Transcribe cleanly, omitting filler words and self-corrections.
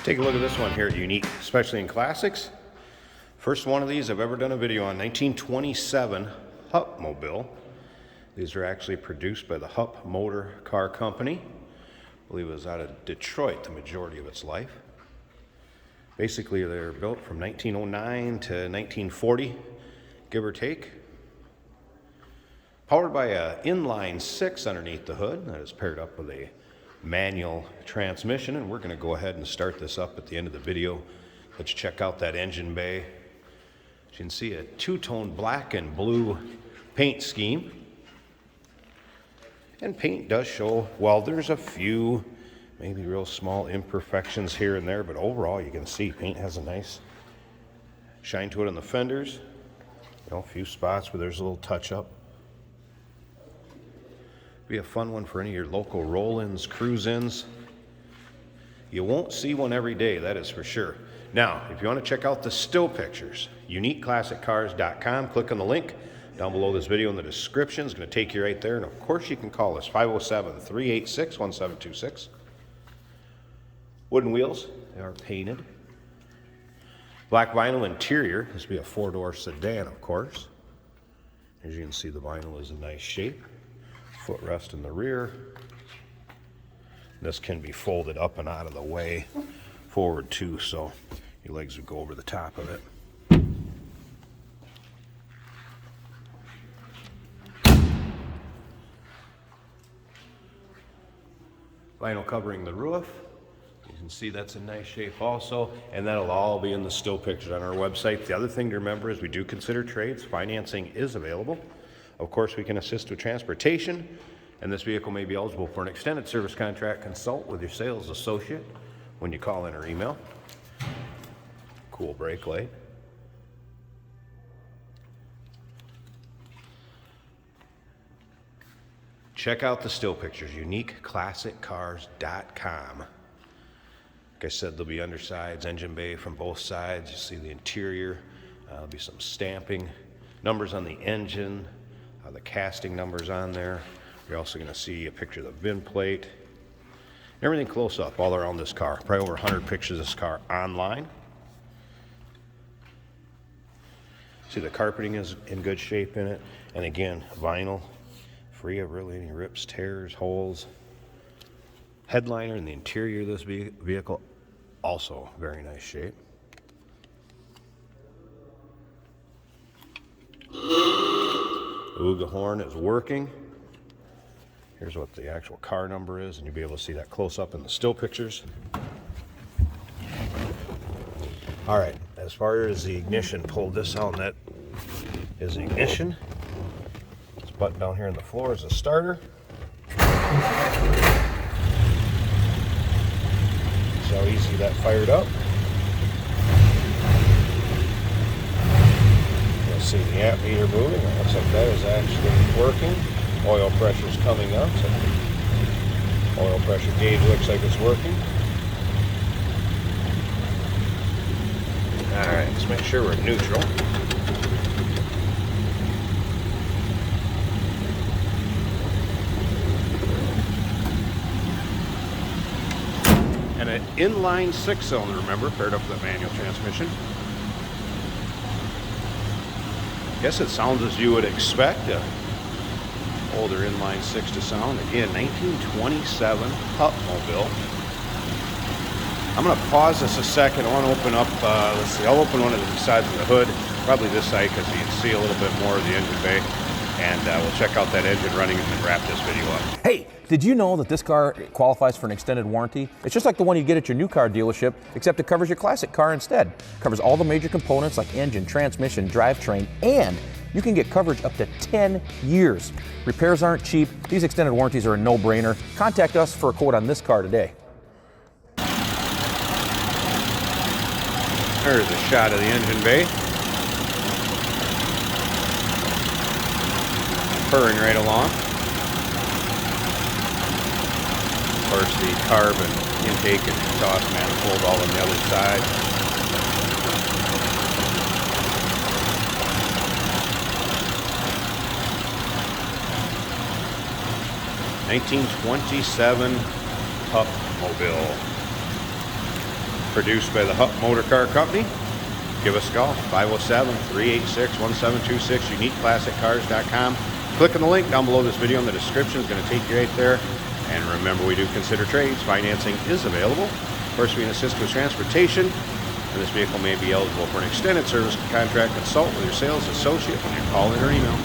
Take a look at this one here at Unique, especially in classics. First one of these I've ever done a video on, 1927 Hupmobile. These are actually produced by the Hup Motor Car Company. I believe it was out of Detroit the majority of its life. Basically, they're built from 1909 to 1940, give or take. Powered by an inline 6 underneath the hood that is paired up with a manual transmission, and we're going to go ahead and start this up at the end of the video. Let's check out that engine bay. As you can see, a two-tone black and blue paint scheme. And paint does show, well, there's a few maybe real small imperfections here and there, but overall you can see paint has a nice shine to it on the fenders. You know, a few spots where there's a little touch-up. Be a fun one for any of your local roll-ins, cruise-ins. You won't see one every day, that is for sure. Now, if you want to check out the still pictures, uniqueclassiccars.com, click on the link down below this video in the description. It's going to take you right there, and of course you can call us 507-386-1726. Wooden wheels, they are painted. Black vinyl interior. This will be a four-door sedan, of course. As you can see, the vinyl is in nice shape. Footrest in the rear. This can be folded up and out of the way forward too, so your legs would go over the top of it. Vinyl covering the roof. You can see that's in nice shape also, and that'll all be in the still pictures on our website. The other thing to remember is we do consider trades. Financing is available. Of course, we can assist with transportation, and this vehicle may be eligible for an extended service contract. Consult with your sales associate when you call in or email. Cool brake light. Check out the still pictures, uniqueclassiccars.com. Like I said, there'll be undersides, engine bay from both sides. You see the interior. There'll be some stamping, numbers on the engine, the casting numbers on there. You're also going to see a picture of the VIN plate. Everything close up all around this car. Probably over 100 pictures of this car online. See, the carpeting is in good shape in it. And again, vinyl, free of really any rips, tears, holes. Headliner in the interior of this vehicle, also very nice shape. Ooga horn is working. Here's what the actual car number is, and you'll be able to see that close up in the still pictures. All right, as far as the ignition, pull this out, and that is the ignition. This button down here on the floor is a starter. See how easy that fired up. See the amp meter moving. It looks like that is actually working. Oil pressure is coming up. So oil pressure gauge looks like it's working. All right, let's make sure we're neutral. And an inline 6-cylinder, remember, paired up with a manual transmission. Guess it sounds as you would expect a older inline 6 to sound. Again, 1927 Hupmobile. I'm going to pause this a second. I want to open up, let's see, I'll open one of the sides of the hood, probably this side because you can see a little bit more of the engine bay. And we'll check out that engine running and then wrap this video up. Hey, did you know that this car qualifies for an extended warranty? It's just like the one you get at your new car dealership, except it covers your classic car instead. It covers all the major components like engine, transmission, drivetrain, and you can get coverage up to 10 years. Repairs aren't cheap. These extended warranties are a no-brainer. Contact us for a quote on this car today. There's a shot of the engine bay. Purring right along. Of course, the carb and intake and exhaust manifold all on the other side. 1927 Hupmobile. produced by the Hup Motor Car Company. Give us a call, 507-386-1726, uniqueclassiccars.com. Click on the link down below this video in the description. It's going to take you right there. And remember, we do consider trades. Financing is available. Of course, we can assist with transportation, and this vehicle may be eligible for an extended service contract. Consult with your sales associate when you call in or email.